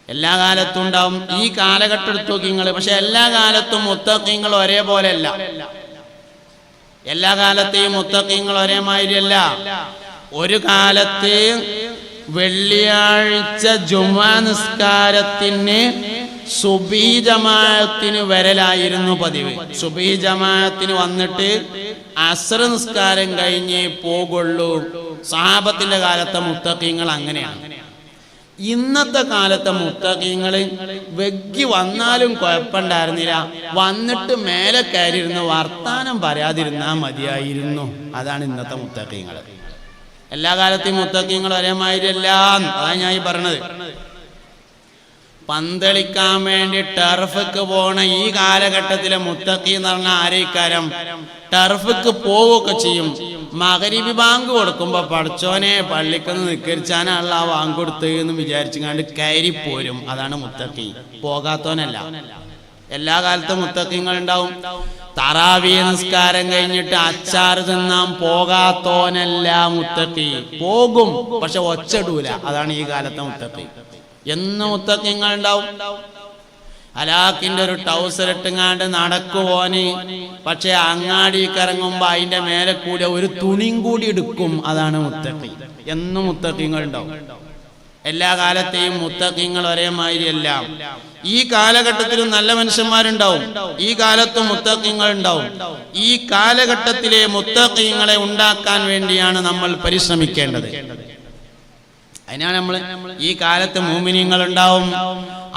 എല്ലാ കാലത്തും ഉണ്ടാവും. ഈ കാലഘട്ടം എടുത്ത് നോക്കി നിങ്ങൾ. പക്ഷെ എല്ലാ കാലത്തും മുത്തഖീങ്ങൾ ഒരേപോലെ അല്ല. എല്ലാ കാലത്തെയും മുത്തഖീങ്ങൾ ഒരേ മാതിരിയല്ല. ഒരു കാലത്ത് വെള്ളിയാഴ്ച ജുമുഅ നിസ്കാരത്തിന് സുബഹി ജമാഅത്തിന് വരലായിരുന്നു പതിവ്. സുബഹി ജമാഅത്തിന് വന്നിട്ട് അസ്ർ നിസ്കാരം കഴിഞ്ഞേ പോകുള്ളൂ. സഹാബത്തിന്റെ കാലത്തെ മുത്തഖീങ്ങൾ അങ്ങനെയാണ്. ഇന്നത്തെ കാലത്തെ മുത്തഖീങ്ങൾ വെഗ്ഗി വന്നാലും കുഴപ്പമുണ്ടായിരുന്നില്ല, വന്നിട്ട് മേലെ കയറിയിരുന്ന് വർത്താനം പറയാതിരുന്നാൽ മതിയായിരുന്നു. അതാണ് ഇന്നത്തെ മുത്തഖീങ്ങൾ. എല്ലാ കാലത്തെയും മുത്തഖീങ്ങൾ ഒരേമാതിരിയല്ല. അതാണ് ഞാൻ ഈ പറഞ്ഞത്. പന്തളിക്കാൻ വേണ്ടി ടർഫിക്ക് പോണ ഈ കാലഘട്ടത്തിലെ മുത്തഖി എന്ന് പറഞ്ഞാൽ ആരേക്കാരം ടർഫിക്ക് പോവുകയൊക്കെ ചെയ്യും. മഗ്‌രിബ് ബാങ്ക് കൊടുക്കുമ്പോ പഠിച്ചോനെ പള്ളിക്കൊന്ന് നിക്കരിച്ചാനുള്ള ആ ബാങ്ക് കൊടുത്ത് എന്ന് വിചാരിച്ചുകൊണ്ട് കയറിപ്പോരും. അതാണ് മുത്തഖി, പോകാത്തോനല്ല. എല്ലാ കാലത്തും മുത്തഖിങ്ങൾ ഉണ്ടാവും. തറാവീഹ് നിസ്കാരം കഴിഞ്ഞിട്ട് അച്ചാർ തിന്നാൻ പോകാത്തോനല്ല മുത്തഖി. പോകും, പക്ഷെ ഒച്ചടൂല. അതാണ് ഈ കാലത്തെ മുത്തഖി. എന്ന് മുത്തഖിങ്ങൾ ഉണ്ടാവും. ഹലാക്കിന്റെ ഒരു ടൗസർ ഇട്ടുങ്ങാണ്ട് നടക്കുവോന്, പക്ഷെ അങ്ങാടിക്ക് ഇറങ്ങുമ്പോ അതിന്റെ മേലെ കൂടെ ഒരു തുണിയും കൂടി എടുക്കും. അതാണ് മുത്തഖി. എന്നും മുത്തഖിങ്ങൾ ഉണ്ടാവും. എല്ലാ കാലത്തെയും മുത്തഖിങ്ങൾ ഒരേമാതിരിയല്ല. ഈ കാലഘട്ടത്തിലും നല്ല മനുഷ്യന്മാരുണ്ടാവും, ഈ കാലത്തും മുത്തഖിങ്ങൾ ഉണ്ടാവും. ഈ കാലഘട്ടത്തിലെ മുത്തഖിങ്ങളെ ഉണ്ടാക്കാൻ വേണ്ടിയാണ് നമ്മൾ പരിശ്രമിക്കേണ്ടത്. അതിനാണ് നമ്മൾ ഈ കാലത്ത് മോമിനിയങ്ങൾ ഉണ്ടാവും.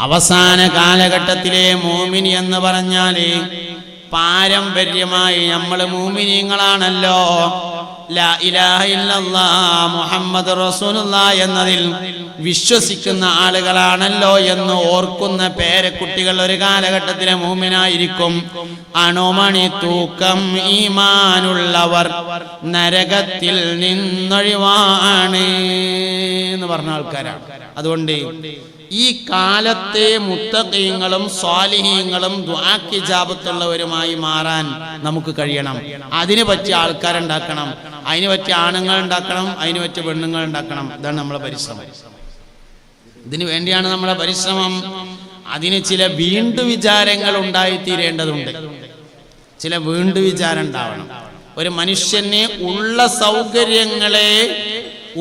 അവസാന കാലഘട്ടത്തിലെ മോമിനി എന്ന് പറഞ്ഞാല് പാരമ്പര്യമായി നമ്മൾ മോമിനിയങ്ങളാണല്ലോ. ലാ ഇലാഹ ഇല്ലല്ലാഹ് മുഹമ്മദ് റസൂലുള്ളാഹ് എന്നതിൽ വിശ്വസിക്കുന്ന ആളുകളാണല്ലോ എന്ന് ഓർക്കുന്ന പേരക്കുട്ടികൾ ഒരു കാലഘട്ടത്തിലെ മോമിനായിരിക്കും. അണുമണി തൂക്കം ഈമാനുള്ളവർ നരകത്തിൽ നിന്നൊഴിവാണ് എന്ന് പറഞ്ഞ ആൾക്കാരാണ്. അതുകൊണ്ട് ഈ കാലത്തെ മുത്തഖീങ്ങളും സ്വാലിഹീങ്ങളും ദുആക്ക് ഇജാബത്തുള്ളവരുമായി മാറാൻ നമുക്ക് കഴിയണം. അതിന് പറ്റിയ ആൾക്കാരുണ്ടാക്കണം, അതിന് പറ്റിയ ആണുങ്ങൾ ഉണ്ടാക്കണം, അതിന് പറ്റിയ പെണ്ണുങ്ങൾ ഉണ്ടാക്കണം. ഇതാണ് നമ്മളെ പരിശ്രമം. ഇതിനു വേണ്ടിയാണ് നമ്മുടെ പരിശ്രമം. അതിന് ചില വീണ്ടു വിചാരങ്ങൾ ഉണ്ടായിത്തീരേണ്ടതുണ്ട്. ചില വീണ്ടു വിചാരം ഉണ്ടാവണം. ഒരു മനുഷ്യന് ഉള്ള സൗകര്യങ്ങളെ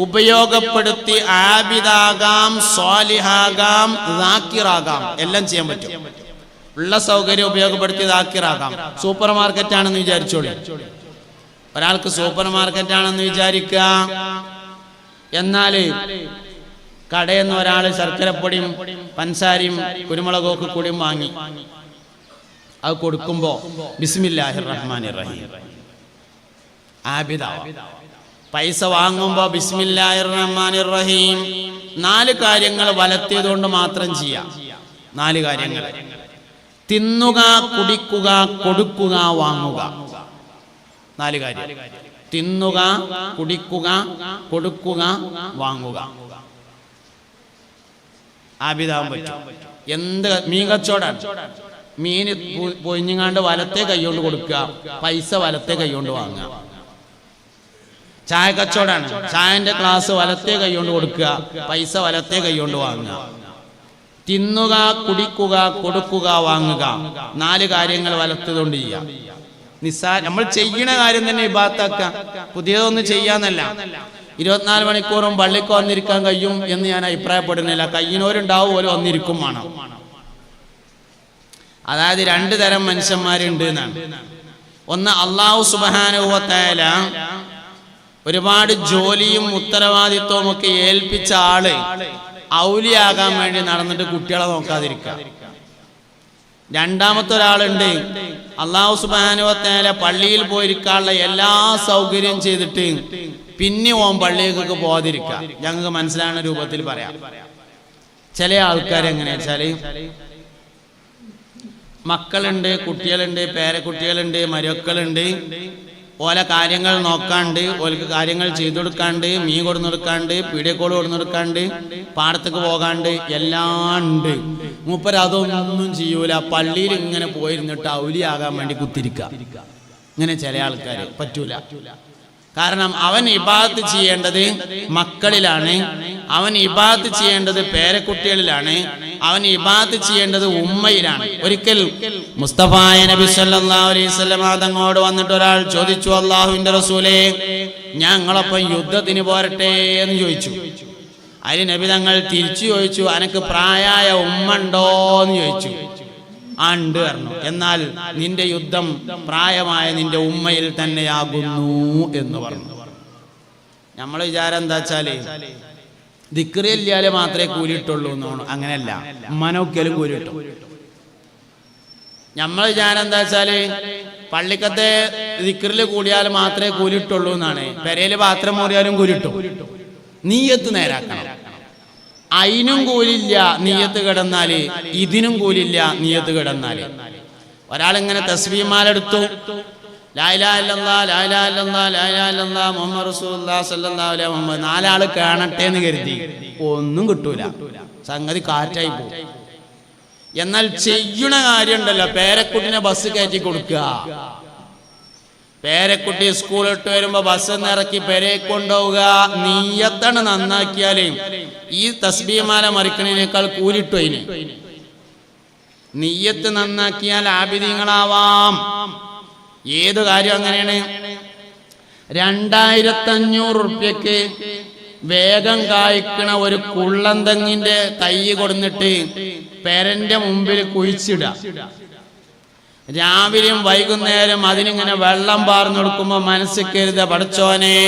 ഉപയോഗപ്പെടുത്തി ആബിദാകാം, സ്വാലിഹാകാം, ദാക്കിറാകാം, എല്ലാം ചെയ്യാൻ പറ്റും. ഉള്ള സൗകര്യം ഉപയോഗപ്പെടുത്തി ദാക്കിറാകാം. സൂപ്പർ മാർക്കറ്റ് ആണെന്ന് വിചാരിച്ചോളൂ. ഒരാൾക്ക് സൂപ്പർ മാർക്കറ്റ് ആണെന്ന് വിചാരിക്കുക. എന്നാല് കടയിൽ നിന്ന് ഒരാൾ ശർക്കരപ്പൊടിയും പഞ്ചസാരയും കുരുമുളകൊക്കെ കൂടിയും വാങ്ങി അത് കൊടുക്കുമ്പോ ബിസ്മില്ലാഹിർ റഹ്മാനിർ റഹീം ആബിദാവാം. പൈസ വാങ്ങുമ്പോ ബിസ്മില്ലാഹിർ റഹ്മാനിർ റഹീം. 4 കാര്യങ്ങൾ വലത്തിയതുകൊണ്ട് മാത്രം ചെയ്യാം. 4 കാര്യങ്ങൾ: തിന്നുക, കുടിക്കുക, കൊടുക്കുക, വാങ്ങുക. 4 കാര്യം: തിന്നുക, കുടിക്കുക, കൊടുക്കുക, വാങ്ങുക. ആബിദാവാൻ പറ്റും. എന്ത് മീൻ കച്ചവടം, മീൻ പൊയിഞ്ഞങ്ങാണ്ട് വലത്തെ കൈകൊണ്ട് കൊടുക്കുക, പൈസ വലത്തെ കൈകൊണ്ട് വാങ്ങുക. ചായ കച്ചവടമാണ്, ചായന്റെ ഗ്ലാസ് വലത്തെ കൈകൊണ്ട് കൊടുക്കുക, പൈസ വലത്തെ കൈകൊണ്ട് വാങ്ങുക. തിന്നുക, കുടിക്കുക, കൊടുക്കുക, വാങ്ങുക. 4 കാര്യങ്ങൾ വലത്തുകൊണ്ട് ചെയ്യുക. നമ്മൾ ചെയ്യണ കാര്യം തന്നെ ഇബാദത്താക്കുക. പുതിയതൊന്നും ചെയ്യാന്നല്ല. 24 മണിക്കൂറും പള്ളിക്ക് വന്നിരിക്കാൻ കഴിയും എന്ന് ഞാൻ അഭിപ്രായപ്പെടുന്നില്ല. കയ്യിനോരുണ്ടാവും, ഓരോ വന്നിരിക്കും വേണം. അതായത് 2 തരം മനുഷ്യന്മാരുണ്ട് എന്നാണ്. ഒന്ന്, അല്ലാഹു സുബ്ഹാനഹു വ തആല ഒരുപാട് ജോലിയും ഉത്തരവാദിത്വവും ഒക്കെ ഏൽപ്പിച്ച ആള് ഔലിയാകാൻ വേണ്ടി നടന്നിട്ട് കുട്ടികളെ നോക്കാതിരിക്കുക. രണ്ടാമത്തെ ഒരാളുണ്ട്, അല്ലാഹു സുബ്ഹാനഹു വ തആല പള്ളിയിൽ പോയിരിക്കാനുള്ള എല്ലാ സൗകര്യം ചെയ്തിട്ട് പിന്നെ പള്ളിയിലേക്ക് പോകാതിരിക്കുക. ഞങ്ങൾക്ക് മനസ്സിലാകുന്ന രൂപത്തിൽ പറയാം. ചില ആൾക്കാർ എങ്ങനെയാ വെച്ചാല് മക്കളുണ്ട്, കുട്ടികളുണ്ട്, പേരക്കുട്ടികളുണ്ട്, മരുക്കളുണ്ട്, ഓല കാര്യങ്ങൾ നോക്കാണ്ട്, ഓൽക്ക് കാര്യങ്ങൾ ചെയ്തു കൊടുക്കാണ്ട്, മീൻ കൊടുന്നു കൊടുക്കാണ്ട്, പീടിയക്കോട് കൊടുന്നു കൊടുക്കാണ്ട്, പാടത്തേക്ക് പോകാണ്ട് എല്ലാം ഉണ്ട്. മൂപ്പര് അതൊന്നും ചെയ്യൂല. പള്ളിയിൽ ഇങ്ങനെ പോയിരുന്നിട്ട് ഔലിയാകാൻ വേണ്ടി കുത്തിരിക്കുക. ഇങ്ങനെ ചില ആൾക്കാർ പറ്റൂല. കാരണം അവൻ ഇബാദത്ത് ചെയ്യേണ്ടത് മക്കളിലാണ്, അവൻ ഇബാദത്ത് ചെയ്യേണ്ടത് പേരക്കുട്ടികളിലാണ്, അവൻ ഇബാദത്ത് ചെയ്യേണ്ടത് ഉമ്മയിലാണ്. ഒരിക്കൽ മുസ്തഫായ നബി സല്ലല്ലാഹു അലൈഹി വസല്ലം തങ്ങളോട് വന്നിട്ട് ഒരാൾ ചോദിച്ചു, അല്ലാഹുവിന്റെ റസൂലേ, ഞങ്ങളൊപ്പം യുദ്ധത്തിന് പോരട്ടെ എന്ന് ചോദിച്ചു. അതിന് നബി തങ്ങൾ തിരിച്ചു ചോദിച്ചു, അനക്ക് പ്രായമായ ഉമ്മ ഉണ്ടോ എന്ന് ചോദിച്ചു. ഉണ്ട് പറഞ്ഞു. എന്നാൽ നിന്റെ യുദ്ധം പ്രായമായ നിന്റെ ഉമ്മയിൽ തന്നെയാകുന്നു എന്ന് പറഞ്ഞു. നമ്മളെ വിചാരം എന്താ വെച്ചാല് ദിക്റ് ചൊല്ലിയാലേ മാത്രമേ കൂലിട്ടുള്ളൂ എന്നാണ്. അങ്ങനെയല്ല, ഉമ്മനൊക്കെയും കൂലിട്ടും. നമ്മളെ വിചാരം എന്താ വെച്ചാല് പള്ളിക്കത്തെ ദിക്റിൽ കൂടിയാൽ മാത്രമേ കൂലിട്ടുള്ളൂ എന്നാണ്. പെരയില് പാത്രം മൂറിയാലും കൂലിട്ടും. നീയത്ത് നേരാക്കണം. അതിനും കൂലില്ല നീയത്ത് കിടന്നാല്, ഇതിനും കൂലില്ല നീയത്ത് കിടന്നാല്. ഒരാളിങ്ങനെ തസ്ബീഹ്മാലെടുത്തു, ലാ ഇലാഹ ഇല്ലല്ലാഹ് ലാ ഇലാഹ ഇല്ലല്ലാഹ് ലാ ഇലാഹ ഇല്ലല്ലാഹ് മുഹമ്മദ് റസൂലുള്ളാഹി സ്വല്ലല്ലാഹു അലൈഹി വസല്ലം, നാലാള് കാണട്ടെ എന്ന് കരുതി ഒന്നും കിട്ടൂല, സംഗതി കാറ്റായി പോകും. എന്നാൽ ചെയ്യണ കാര്യം ഉണ്ടല്ലോ, പേരക്കുട്ടിനെ ബസ് കയറ്റി കൊടുക്കുക. പേരക്കുട്ടി സ്കൂളിട്ട് വരുമ്പോ ബസ്സിന്ന് ഇറക്കി പെരയെ കൊണ്ടുപോവുക. നീയത്താണ് നന്നാക്കിയാലേ ഈ തസ്ബീഹ്മാല മറിക്കണേനേക്കാൾ കൂലിട്ടു. അതിന് നീയത്ത് നന്നാക്കിയാൽ ആബിദീങ്ങളാവാം. ഏത് കാര്യം അങ്ങനെയാണ്. 2500 റുപ്യക്ക് വേഗം കായ്ക്കണ ഒരു കുള്ളന്തെങ്ങിന്റെ തൈ കൊടുന്നിട്ട് പെരന്റെ മുമ്പിൽ കുഴിച്ചിടുക. രാവിലെയും വൈകുന്നേരം അതിനിങ്ങനെ വെള്ളം പാർന്നു കൊടുക്കുമ്പോ മനസ്സിൽ കരുത, പടച്ചോനെ,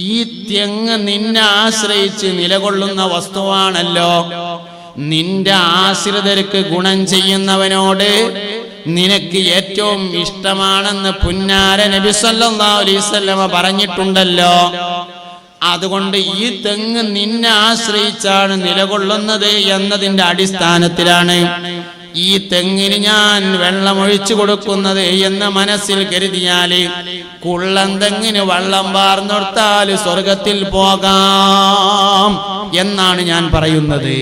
ഈ തെങ്ങ് നിന്നെ ആശ്രയിച്ച് നിലകൊള്ളുന്ന വസ്തുവാണല്ലോ. നിന്റെ ആശ്രിതർക്ക് ഗുണം ചെയ്യുന്നവനോട് നിനക്ക് ഏറ്റവും ഇഷ്ടമാണെന്ന് പുന്നാര നബി സല്ലല്ലാഹു അലൈഹി വസല്ലം പറഞ്ഞിട്ടുണ്ടല്ലോ. അതുകൊണ്ട് ഈ തെങ്ങ് നിന്നെ ആശ്രയിച്ചാണ് നിലകൊള്ളുന്നത് എന്നതിന്റെ അടിസ്ഥാനത്തിലാണ് ഈ തെങ്ങിന് ഞാൻ വെള്ളമൊഴിച്ചു കൊടുക്കുന്നത് എന്ന് മനസ്സിൽ കരുതിയാല് കുള്ളന്തെങ്ങിന് വെള്ളം വാർന്നൊടുത്താൽ സ്വർഗത്തിൽ പോകാം എന്നാണ് ഞാൻ പറയുന്നത്.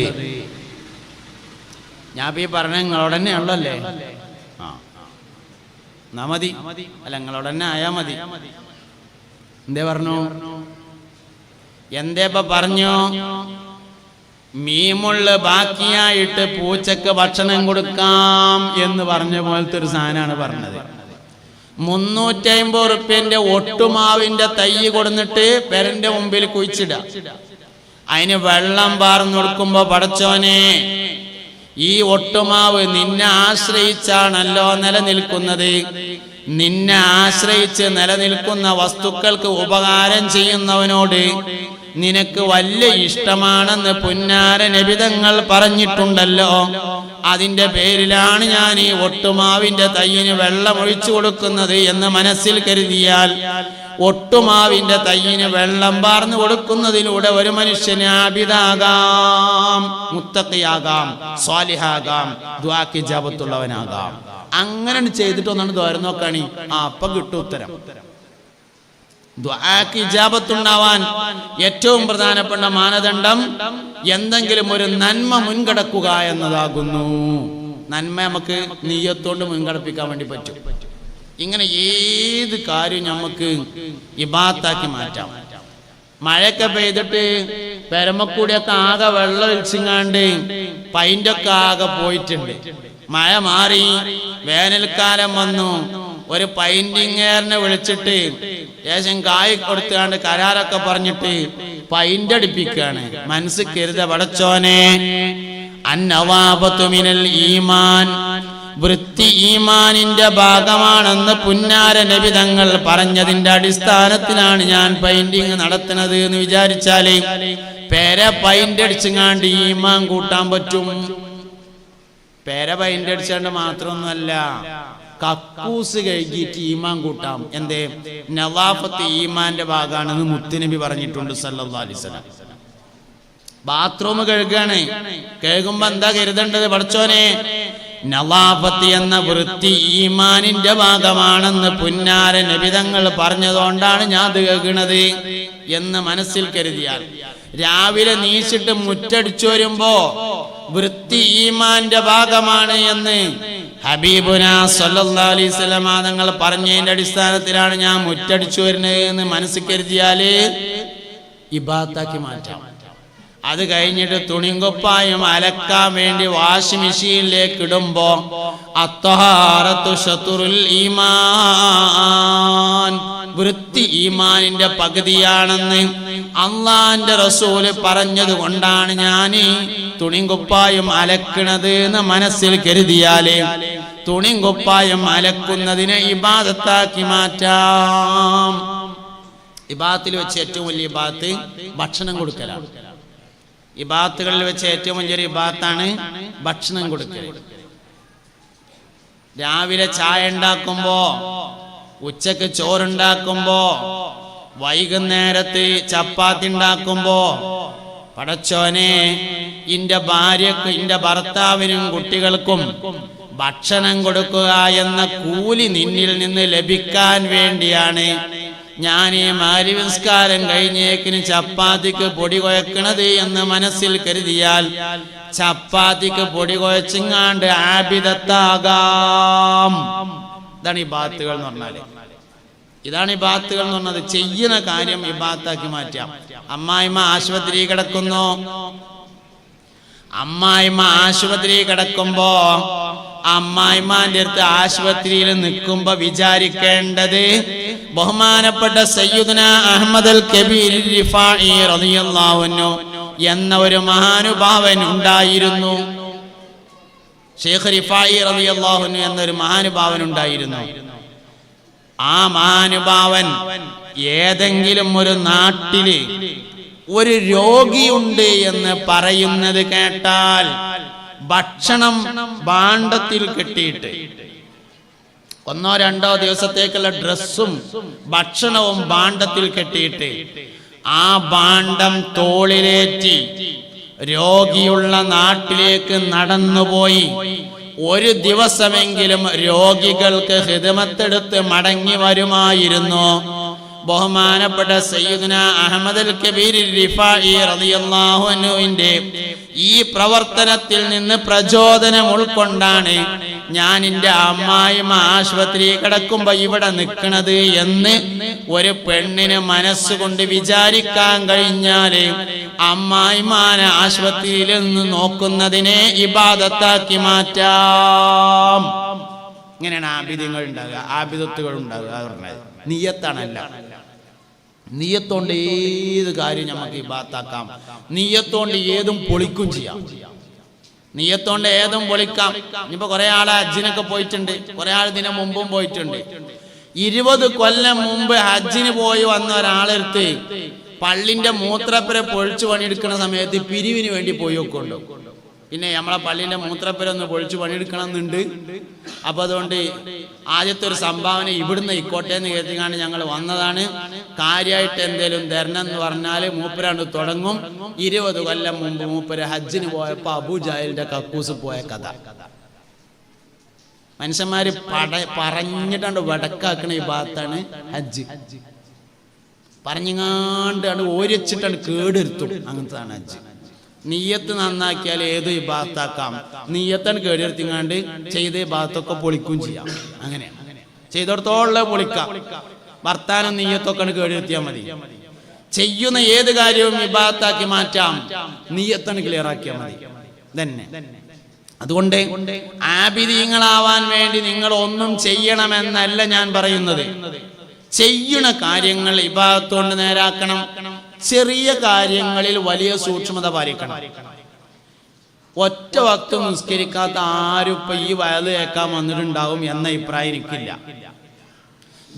ഞാൻ ഈ പറഞ്ഞ നിങ്ങളോട് തന്നെ ഉള്ളല്ലേ? എന്നാ മതി. അല്ല, നിങ്ങളോട് തന്നെ ആയാ മതി. എന്തേ പറഞ്ഞു? എന്തേപ്പ പറഞ്ഞു? മീമുള്ള ബാക്കിയായിട്ട് പൂച്ചക്ക് ഭക്ഷണം കൊടുക്കാം എന്ന് പറഞ്ഞ പോലത്തെ ഒരു സാധനമാണ് പറഞ്ഞത്. 350 റുപ്യന്റെ ഒട്ടുമാവിന്റെ തൈ കൊടുന്നിട്ട് പെരന്റെ മുമ്പിൽ കുഴിച്ചിടുക. അതിന് വെള്ളം പാർന്നു കൊടുക്കുമ്പോ, പടച്ചോനെ, ഈ ഒട്ടുമാവ് നിന്നെ ആശ്രയിച്ചാണല്ലോ നിലനിൽക്കുന്നത്. നിന്നെ ആശ്രയിച്ച് നിലനിൽക്കുന്ന വസ്തുക്കൾക്ക് ഉപകാരം ചെയ്യുന്നവനോട് നിനക്ക് വലിയ ഇഷ്ടമാണെന്ന് പുന്നാര നബിതങ്ങൾ പറഞ്ഞിട്ടുണ്ടല്ലോ. അതിന്റെ പേരിലാണ് ഞാൻ ഈ ഒട്ടുമാവിന്റെ തൈയിന് വെള്ളമൊഴിച്ചു കൊടുക്കുന്നത് എന്ന് മനസ്സിൽ കരുതിയാൽ ഒട്ടുമാവിന്റെ തൈയിന് വെള്ളം പാർന്നു കൊടുക്കുന്നതിലൂടെ ഒരു മനുഷ്യന് ആബിദാകാം, മുത്തഖിയാകാം, സ്വാലിഹാകാം, ദുആക്ക് ഇജാബത്തുള്ളവനാകാം. അങ്ങനെ ചെയ്തിട്ടൊന്നാണ് ദ്വാരം നോക്കാണി. അപ്പം കിട്ടും ഉത്തരം. ദുആക്ക് ഇജാബത്തുണ്ടാവാൻ ഏറ്റവും പ്രധാനപ്പെട്ട മാനദണ്ഡം എന്തെങ്കിലും ഒരു നന്മ മുൻകടക്കുക എന്നതാകുന്നു. നന്മ നമുക്ക് നിയ്യത്തോണ്ട് മുൻകടപ്പിക്കാൻ വേണ്ടി പറ്റും. ഇങ്ങനെ ഏത് കാര്യം നമുക്ക് ഇബാദത്താക്കി മാറ്റാം. മഴയൊക്കെ പെയ്തിട്ട് പെരമക്കൂടിയൊക്കെ ആകെ വെള്ളം ഒലിച്ചിങ്ങാണ്ട് പൈൻ്റൊക്കെ ആകെ പോയിട്ടുണ്ട്. മഴ മാറി വേനൽക്കാലം വന്നു. ഒരു പൈന്റിങ്ങേറിനെ വിളിച്ചിട്ട് ശേഷം കായ് കൊടുത്താണ്ട് കരാറൊക്കെ പറഞ്ഞിട്ട് പൈന്റ് അടിപ്പിക്കുകയാണ്. മനസ്സിൽ കരുത, പടച്ചോനെ, അന്നവാബത്തു മിനൽ ഈമാൻ, വൃത്തി ഈമാനിന്റെ ഭാഗമാണെന്ന് പുന്നാര നബി തങ്ങൾ പറഞ്ഞതിന്റെ അടിസ്ഥാനത്തിലാണ് ഞാൻ പെയിന്റിങ് നടത്തുന്നത് എന്ന് വിചാരിച്ചാല് പേര പൈന്റ് അടിച്ചങ്ങാണ്ട് ഈമാൻ കൂട്ടാൻ പറ്റും. പേര പൈന്റ് അടിച്ചാണ്ട് മാത്രമൊന്നുമല്ല, കക്കൂസ് കഴുകിയിട്ട് ഈമാൻ കൂട്ടാം. എന്തേ? നവാഫത്ത് ഈമാന്റെ ഭാഗമാണെന്ന് മുത്തുനബി പറഞ്ഞിട്ടുണ്ട് സല്ലല്ലാഹു അലൈഹി വസല്ലം. ബാത്റൂം കഴുകാണ്, കഴുകുമ്പോ എന്താ കരുതേണ്ടത്? പടച്ചോനെ, നവാഫത്ത് എന്ന വൃത്തി ഈമാനിന്റെ ഭാഗമാണെന്ന് പുന്നാര നബിതങ്ങൾ പറഞ്ഞതുകൊണ്ടാണ് ഞാൻ അത് കേൾക്കുന്നത് എന്ന് മനസ്സിൽ കരുതിയാൽ, രാവിലെ നീച്ചിട്ട് മുറ്റടിച്ചു വരുമ്പോ വൃത്തി ഈമാന്റെ ഭാഗമാണ് എന്ന് ഹബീബുനാ സല്ലല്ലാഹു അലൈഹി വസല്ലം തങ്ങൾ പറഞ്ഞതിന്റെ അടിസ്ഥാനത്തിലാണ് ഞാൻ മുറ്റടിച്ചു വരുന്നത് എന്ന് മനസ്സിൽ കരുതിയാല് ഇബാദത്താക്കി മാറ്റാം. അത് കഴിഞ്ഞിട്ട് തുണിങ്കുപ്പായും അലക്കാൻ വേണ്ടി വാഷിംഗ് മെഷീനിലേക്ക് ഇടുമ്പോ അത്വഹാറത്തു ശത്റുൽ ഈമാൻ, വൃത്തി ഈമാനിന്റെ പകുതിയാണെന്ന് അള്ളാന്റെ റസൂല് പറഞ്ഞത് കൊണ്ടാണ് ഞാൻ തുണിങ്കുപ്പായും അലക്കണത് എന്ന് മനസ്സിൽ കരുതിയാലേ തുണിങ്കുപ്പായും അലക്കുന്നതിനെ ഇബാദത്താക്കി മാറ്റാം. ഇബാദത്തിൽ വെച്ച് ഏറ്റവും വലിയ ഇബാദത്ത് ഭക്ഷണം കൊടുക്കലാണ്. ഇബാദത്തുകളിൽ വെച്ച് ഏറ്റവും വലിയൊരു ഇബാദത്താണ് ഭക്ഷണം കൊടുക്കൽ. രാവിലെ ചായ ഉണ്ടാക്കുമ്പോ, ഉച്ചക്ക് ചോറുണ്ടാക്കുമ്പോ, വൈകുന്നേരത്ത് ചപ്പാത്തി ഉണ്ടാക്കുമ്പോ, പടച്ചോനെ ഇന്റെ ഭാര്യക്കും ഇന്റെ ഭർത്താവിനും കുട്ടികൾക്കും ഭക്ഷണം കൊടുക്കുക എന്ന കൂലി നിന്നിൽ നിന്ന് ലഭിക്കാൻ വേണ്ടിയാണ് ഞാൻ ഈ മഗ്‌രിബ് നിസ്കാരം കഴിഞ്ഞേക്കിന് ചപ്പാത്തിക്ക് പൊടി കുഴക്കണത് എന്ന് മനസ്സിൽ കരുതിയാൽ ചപ്പാത്തിക്ക് പൊടി കുഴച്ചിങ്ങാണ്ട് ആബിദത്താകാം. ഇതാണ് ഈ ഇബാദത്തുകൾ എന്ന് പറഞ്ഞാല്. ഇതാണ് ഈ ഇബാദത്തുകൾ എന്ന് പറഞ്ഞത്. ചെയ്യുന്ന കാര്യം ഇബാദത്താക്കി മാറ്റാം. അമ്മായിമ്മ ആശുപത്രി കിടക്കുന്നു. അമ്മായിമ്മ ആശുപത്രി കിടക്കുമ്പോ അമ്മായിമാന്റെ അടുത്ത് ആശുപത്രിയിൽ നിൽക്കുമ്പോ വിചാരിക്കേണ്ടത് ബഹുമാനപ്പെട്ട സയ്യിദുന അഹ്മദ് അൽ കബീർ റിഫാഇ റളിയല്ലാഹു അൻഹു എന്ന ഒരു മഹാനുഭാവൻ ഉണ്ടായിരുന്നു. ഷെയ്ഖ് റിഫാഇ റളിയല്ലാഹു അൻഹു എന്നൊരു മഹാനുഭാവൻ ഉണ്ടായിരുന്നു. ആ മഹാനുഭാവൻ ഏതെങ്കിലും ഒരു നാട്ടില് ഒരു രോഗിയുണ്ട് എന്ന് പറയുന്നത് കേട്ടാൽ ഭക്ഷണം ഭാണ്ഡത്തിൽ കെട്ടിയിട്ട് ഒന്നോ രണ്ടോ ദിവസത്തേക്കുള്ള ഡ്രസ്സും ഭക്ഷണവും ഭാണ്ഡത്തിൽ കെട്ടിയിട്ട് ആ ഭാണ്ഡം തോളിലേറ്റി രോഗിയുള്ള നാട്ടിലേക്ക് നടന്നുപോയി ഒരു ദിവസമെങ്കിലും രോഗികൾക്ക് ഖിദ്മത്തെടുത്ത് മടങ്ങി വരുമായിരുന്നു. ബഹുമാനപ്പെട്ട സയ്യിദുന അഹ്മദ് അൽ കബീർ റിഫാഇ റളിയല്ലാഹു അൻഹുവിന്റെ ഈ പ്രവർത്തനത്തിൽ നിന്ന് പ്രചോദനം ഉൾക്കൊണ്ടാണ് ഞാൻ എൻ്റെ അമ്മായിമ്മ ആശുപത്രി കിടക്കുമ്പോ ഇവിടെ നിൽക്കണത് എന്ന് ഒരു പെണ്ണിന് മനസ്സുകൊണ്ട് വിചാരിക്കാൻ കഴിഞ്ഞാല് അമ്മായിമാനെ ആശുപത്രിയിൽ നിന്ന് നോക്കുന്നതിനെ ഇബാദത്താക്കി മാറ്റാം. ഇങ്ങനെയാണ് ആബിദങ്ങൾ ഉണ്ടാകുക, ആബിദത്തുകൾ ഉണ്ടാകുക. നിയ്യത്താണല്ല. നിയ്യത്തോണ്ട് ഏത് കാര്യം നമുക്ക് ഇബാദത്താക്കാം. നിയ്യത്തോണ്ട് ഏതും പൊളിക്കും ചെയ്യാം. നിയ്യത്തോണ്ട് ഏതും പൊളിക്കാം. ഇനിയിപ്പോ കുറെ ആള് ഹജ്ജിനൊക്കെ പോയിട്ടുണ്ട്, കുറെ ആൾ ഇതിനു മുമ്പും പോയിട്ടുണ്ട്. 20 കൊല്ലം മുമ്പ് ഹജ്ജിന് പോയി വന്ന ഒരാളെടുത്ത് പള്ളിന്റെ മൂത്രപ്പുര പൊളിച്ചു പണിയെടുക്കുന്ന സമയത്ത് പിരിവിന് വേണ്ടി പോയി വെക്കുണ്ടോ. പിന്നെ നമ്മളെ പള്ളിന്റെ മൂത്രപ്പുര ഒന്ന് പൊളിച്ചു പണിയെടുക്കണം എന്നുണ്ട്. അപ്പൊ അതുകൊണ്ട് ആദ്യത്തെ ഒരു സംഭാവന ഇവിടുന്ന് ഇക്കോട്ടെ എന്ന് കരുതിക്കാണ്ട് ഞങ്ങൾ വന്നതാണ്. കാര്യമായിട്ട് എന്തേലും തരണം എന്ന് പറഞ്ഞാല് മൂപ്പരാണ്ട് തുടങ്ങും. 20 കൊല്ലം മുമ്പ് മൂപ്പര് ഹജ്ജിന് പോയപ്പോ അബൂജാഹിലിന്റെ കക്കൂസ് പോയ കഥ. മനുഷ്യന്മാര് പറഞ്ഞിട്ടാണ്ട് വടക്കാക്കണ ഈ ഭാഗത്താണ് ഹജ്ജ്. പറഞ്ഞങ്ങാണ്ട് ഓരിച്ചിട്ടാണ് കേടെടുത്തും. അങ്ങനത്താണ് ഹജ്ജ്. നിയ്യത്ത് നന്നാക്കിയാൽ ഏത് ഇബാദത്താക്കാം. നിയ്യത്താണ് കേടെടുത്തിങ്ങാണ്ട് ചെയ്ത് ഭാഗത്തൊക്കെ പൊളിക്കും ചെയ്യാം. അങ്ങനെയാണ് ചെയ്തോടത്തോളം പൊളിക്കാം. വർത്താനം നിയ്യത്തൊക്കെ കേടെടുത്തിയാൽ മതി. ചെയ്യുന്ന ഏത് കാര്യവും ഇബാദത്താക്കി മാറ്റാം. നിയ്യത്താണ് ക്ലിയർ ആക്കിയാൽ മതി തന്നെ. അതുകൊണ്ട് ആബിദീങ്ങളാവാൻ വേണ്ടി നിങ്ങൾ ഒന്നും ചെയ്യണമെന്നല്ല ഞാൻ പറയുന്നത്. ചെയ്യുന്ന കാര്യങ്ങൾ ഇബാദത്തോണ്ട് നേരാക്കണം. ചെറിയ കാര്യങ്ങളിൽ വലിയ സൂക്ഷ്മത പാലിക്കണം. ഒറ്റ വക്ത് നിസ്കരിക്കാത്ത ആരും ഇപ്പൊ ഈ വയത് കേൾക്കാൻ വന്നിട്ടുണ്ടാവും എന്ന അഭിപ്രായം എനിക്കില്ല.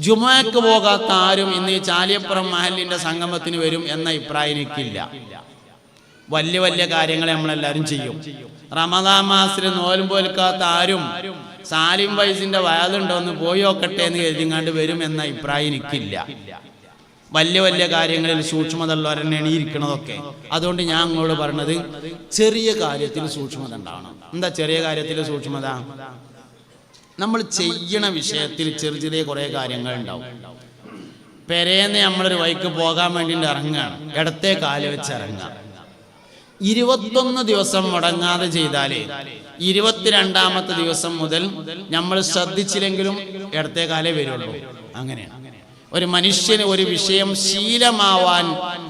ജുമുഅക്ക് പോകാത്ത ആരും ഇന്ന് ഈ ചാലിയപ്പുറം മഹലിന്റെ സംഗമത്തിന് വരും എന്ന അഭിപ്രായം എനിക്കില്ല. വലിയ വലിയ കാര്യങ്ങൾ നമ്മളെല്ലാരും ചെയ്യും. റമദാൻ മാസത്തിൽ നോലും പോൽക്കാത്ത ആരും സാലിം വൈസിന്റെ വയലുണ്ടോന്ന് പോയി നോക്കട്ടെ എന്ന് കരുതിങ്ങാണ്ട് വരും എന്ന അഭിപ്രായം എനിക്കില്ല. വലിയ വലിയ കാര്യങ്ങളിൽ സൂക്ഷ്മത ഉള്ളവരെന്നെയാണ് ഇരിക്കണതൊക്കെ. അതുകൊണ്ട് ഞാൻ അങ്ങോട്ട് പറഞ്ഞത് ചെറിയ കാര്യത്തിൽ സൂക്ഷ്മത ഉണ്ടാവണം. എന്താ ചെറിയ കാര്യത്തിൽ സൂക്ഷ്മത? നമ്മൾ ചെയ്യണ വിഷയത്തിൽ ചെറിയ ചെറിയ കുറെ കാര്യങ്ങൾ ഉണ്ടാവും. പെരേന്ന് നമ്മളൊരു വഴിക്ക് പോകാൻ വേണ്ടിയിട്ട് ഇറങ്ങുകയാണ്, ഇടത്തെ കാല് വെച്ച് ഇറങ്ങുക. 21 ദിവസം മുടങ്ങാതെ ചെയ്താലേ 22ാമത്തെ ദിവസം മുതൽ നമ്മൾ ശ്രദ്ധിച്ചില്ലെങ്കിലും ഇടത്തെ കാലേ വരുള്ളൂ. അങ്ങനെയാണ് ഒരു മനുഷ്യന് ഒരു വിഷയം ശീലമാവാൻ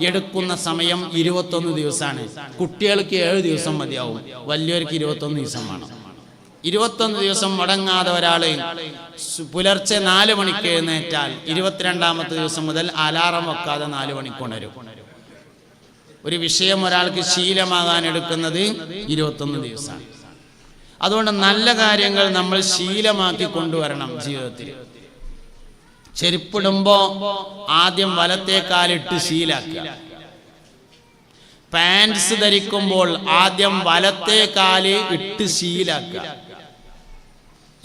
എടുക്കുന്ന സമയം 21 ദിവസമാണ്. കുട്ടികൾക്ക് 7 ദിവസം മതിയാവും, വലിയവർക്ക് 21 ദിവസം വേണം. 21 ദിവസം മുടങ്ങാതെ ഒരാള് പുലർച്ചെ 4 മണിക്ക് എഴുന്നേറ്റാൽ 22ാമത്തെ ദിവസം മുതൽ അലാറം വെക്കാതെ 4 മണിക്ക് ഉണരും. ഒരു വിഷയം ഒരാൾക്ക് ശീലമാകാൻ എടുക്കുന്നത് 21 ദിവസമാണ്. അതുകൊണ്ട് നല്ല കാര്യങ്ങൾ നമ്മൾ ശീലമാക്കി കൊണ്ടുവരണം ജീവിതത്തിൽ. ചെരുപ്പിടുമ്പോ ആദ്യം വലത്തെ കാലിട്ട് ശീലാക്കുക. പാൻസ് ധരിക്കുമ്പോൾ ആദ്യം വലത്തെ കാല് ഇട്ട് ശീലാക്കുക.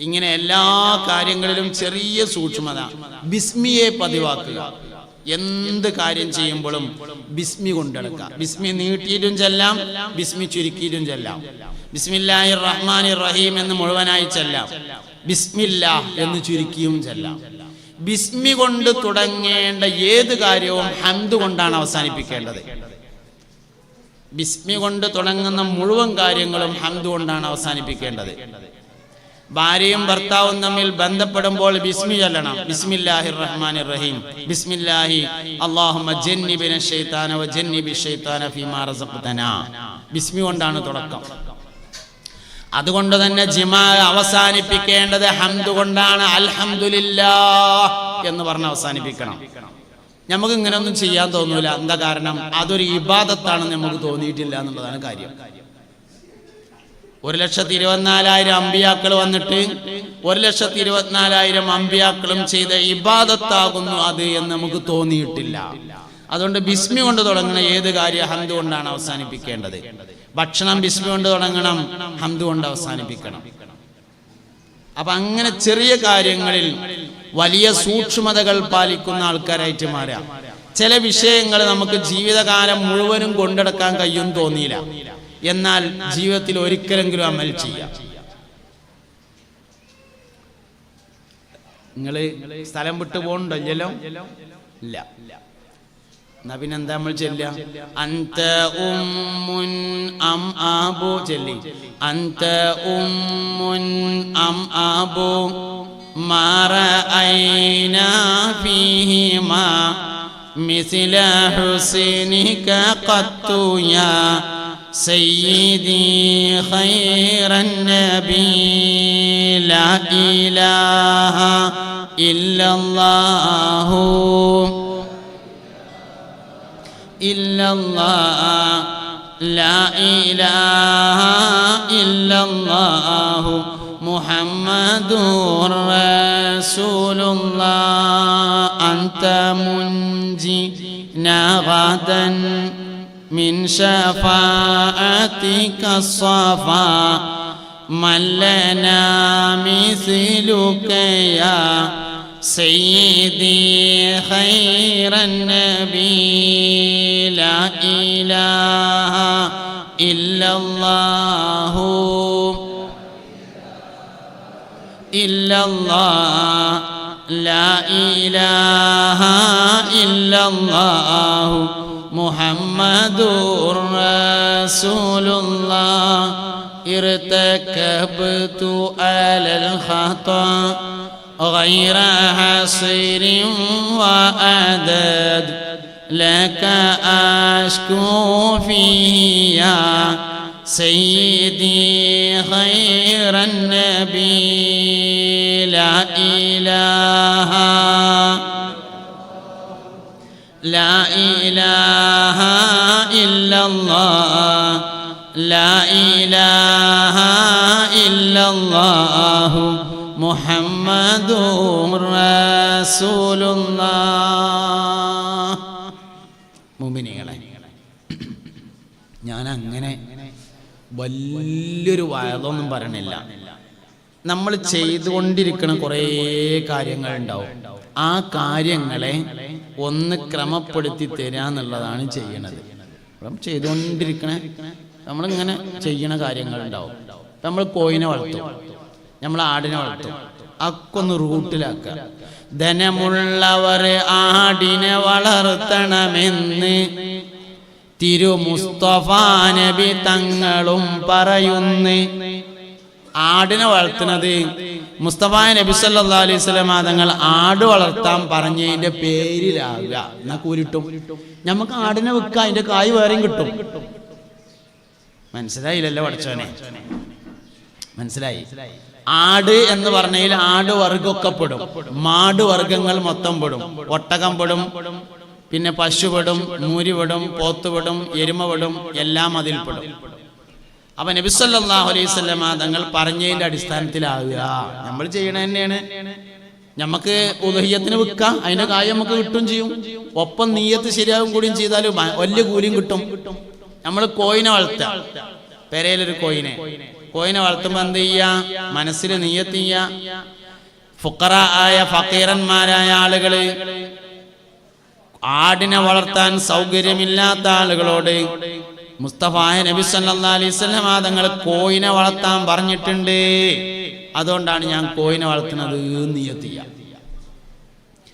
ഇങ്ങനെ എല്ലാ കാര്യങ്ങളിലും ചെറിയ സൂക്ഷ്മത. ബിസ്മിയെ പതിവാക്കുക. എന്ത് കാര്യം ചെയ്യുമ്പോഴും ബിസ്മി കൊണ്ടെടുക്കുക. ബിസ്മി നീട്ടിയിട്ടും ചെല്ലാം, ബിസ്മി ചുരുക്കിയിട്ടും ചെല്ലാം. ബിസ്മില്ലാഹിർ റഹ്മാനിർ റഹീം എന്ന് മുഴുവനായി ചെല്ലാം, ബിസ്മില്ലാ എന്ന് ചുരുക്കിയും ചെല്ലാം. ബിസ്മി കൊണ്ട് തുടങ്ങേണ്ട ഏത് കാര്യവും ഹംദ് കൊണ്ടാണ് അവസാനിപ്പിക്കേണ്ടത്. ബിസ്മി കൊണ്ട് തുടങ്ങുന്ന മുഴുവൻ കാര്യങ്ങളും ഹംദ് കൊണ്ടാണ് അവസാനിപ്പിക്കേണ്ടത്. ഭാര്യയും ഭർത്താവും തമ്മിൽ ബന്ധപ്പെടുമ്പോൾ ബിസ്മി ചൊല്ലണം. ബിസ്മില്ലാഹിർ റഹ്മാനിർ റഹീം, ബിസ്മില്ലാഹി അല്ലാഹുമ്മ ജന്നിബിന ശൈത്താന വ ജന്നിബി ശൈത്താന ഫീമാ റസഖ്തനാ. ബിസ്മി കൊണ്ടാണ് തുടക്കം. അതുകൊണ്ട് തന്നെ ജിമാ അവസാനിപ്പിക്കേണ്ടത് ഹംദ് കൊണ്ടാണ്. അൽഹംദുലില്ലാഹ് എന്ന് പറഞ്ഞ് അവസാനിപ്പിക്കണം. നമുക്ക് ഇങ്ങനെയൊന്നും ചെയ്യാൻ തോന്നൂല. എന്താ കാരണം? അതൊരു ഇബാദത്താണെന്ന് നമുക്ക് തോന്നിയിട്ടില്ല എന്നുള്ളതാണ് കാര്യം. 1,24,000 അമ്പിയാക്കൾ വന്നിട്ട് 1,24,000 അമ്പിയാക്കളും ചെയ്ത ഇബാദത്താകുന്നു അത് എന്ന് നമുക്ക് തോന്നിയിട്ടില്ല. അതുകൊണ്ട് ബിസ്മി കൊണ്ട് തുടങ്ങുന്ന ഏത് കാര്യം ഹംദ് കൊണ്ടാണ് അവസാനിപ്പിക്കേണ്ടത്. ഭക്ഷണം ബിസ്മി കൊണ്ട് തുടങ്ങണം, ഹംദ് കൊണ്ട് അവസാനിപ്പിക്കണം. അപ്പൊ അങ്ങനെ ചെറിയ കാര്യങ്ങളിൽ വലിയ സൂക്ഷ്മതകൾ പാലിക്കുന്ന ആൾക്കാരായിട്ട് മാറാം. ചില വിഷയങ്ങൾ നമുക്ക് ജീവിതകാലം മുഴുവനും കൊണ്ടെടുക്കാൻ കഴിയും തോന്നിയില്ല, എന്നാൽ ജീവിതത്തിൽ ഒരിക്കലെങ്കിലും അമൽ ചെയ്യാം. നിങ്ങള് സ്ഥലം വിട്ടു പോകണ്ടല്ലോ? ഇല്ല. എന്നാ പിന്നെ എന്താ നമ്മൾ ചെല്ല? അന്ത ഉമ്മുൻ അം ആബു ചെല്ലി. അന്ത ഉമ്മുൻ അം ആബു മാ റഅയ്നാ ഫീഹിമാ മിസ്ല ഹുസ്നിക ഖത്തു യാ സയ്യിദി ഖൈറൻ നബി ലാ ഇലാഹ ഇല്ലല്ലാഹു ഇല്ലല്ലാഹ് ലാ ഇലാഹ ഇല്ലല്ലാഹു മുഹമ്മദുർ റസൂലുള്ളാഹ് അൻത മുൻജിനാ ഗദൻ മിൻ ശഫാഅതിക സ്വഫാ മല്ലനാ മിസ്ലുക യാ سيدي خير النبي لا إله إلا الله إلا الله لا إله إلا الله محمد رسول الله ارتكبت على الخطأ غير حصير وأدد لك أشكو فيه يا سيدي خير النبي لا إله لا إله إلا الله لا إله إلا الله മുഹമ്മദുർ റസൂലുള്ളാഹ്. മുഅ്മിനീങ്ങളെ, ഞാൻ അങ്ങനെ വലിയൊരു വയലൊന്നും പറയണില്ല. നമ്മൾ ചെയ്തുകൊണ്ടിരിക്കുന്ന കുറേ കാര്യങ്ങളുണ്ടാവും. ആ കാര്യങ്ങളെ ഒന്ന് ക്രമപ്പെടുത്തി തരിക എന്നുള്ളതാണ് ചെയ്യണത്. ചെയ്തുകൊണ്ടിരിക്കണ നമ്മളിങ്ങനെ ചെയ്യണ കാര്യങ്ങളുണ്ടാവും. നമ്മൾ കോയിനെ വളർത്തും, നമ്മൾ ആടിനെ വളർത്തും. അക്കൊന്ന് റൂട്ടിലാക്കുക. ധനമുള്ളവർ ആടിനെ വളർത്തണമെന്ന് തിരു മുസ്തഫ നബി തങ്ങളും പറയുന്നു. ആടിനെ വളർത്തുന്നത് മുസ്തഫ നബി സല്ലല്ലാഹു അലൈഹി വസല്ലം തങ്ങൾ ആട് വളർത്താൻ പറഞ്ഞതിന്റെ പേരിലാവുക. എന്നാ കൂലിട്ടും നമുക്ക് ആടിനെ വിൽക്കാം, അതിന്റെ കായ് വേറെയും കിട്ടും. മനസ്സിലായില്ലല്ലോ പഠിച്ചോനെ? മനസ്സിലായി? ആട് എന്ന് പറഞ്ഞാൽ ആട് വർഗമൊക്കെ പെടും, മാട് വർഗങ്ങൾ മൊത്തം പെടും. ഒട്ടകം പെടും, പിന്നെ പശു പെടും, മൂരി പെടും, പോത്ത് പെടും, എരുമ പെടും, എല്ലാം അതിൽ പെടും. അപ്പൊ നബി സല്ലല്ലാഹു അലൈഹി വസല്ലം തങ്ങൾ പറഞ്ഞതിന്റെ അടിസ്ഥാനത്തിലാവുക. നമ്മൾ ചെയ്യണ തന്നെയാണ്. നമുക്ക് ഉദ്ഹിയ്യത്തിന് വിൽക്കാം, അതിന്റെ കായ് നമുക്ക് കിട്ടും ചെയ്യും. ഒപ്പം നീയത്ത് ശരിയാവും കൂടിയും ചെയ്താൽ വലിയ കൂലിയും കിട്ടും. നമ്മൾ കോയിനെ വളർത്താം, പെരയിലൊരു കോയിനെ വളർത്തുമ്പോ എന്ത് ചെയ്യാ? മനസ്സിൽ നീയത്ത് ചെയ്യാ. ഫുഖറ ആയ ഫക്കീറന്മാരായ ആളുകള്, ആടിനെ വളർത്താൻ സൗകര്യമില്ലാത്ത ആളുകളോട് മുസ്തഫായ നബി സല്ലല്ലാഹു അലൈഹി വസല്ലം തങ്ങൾ കോയിനെ വളർത്താൻ പറഞ്ഞിട്ടുണ്ട്. അതുകൊണ്ടാണ് ഞാൻ കോയിനെ വളർത്തുന്നത് നീയത്ത് ചെയ്യാം.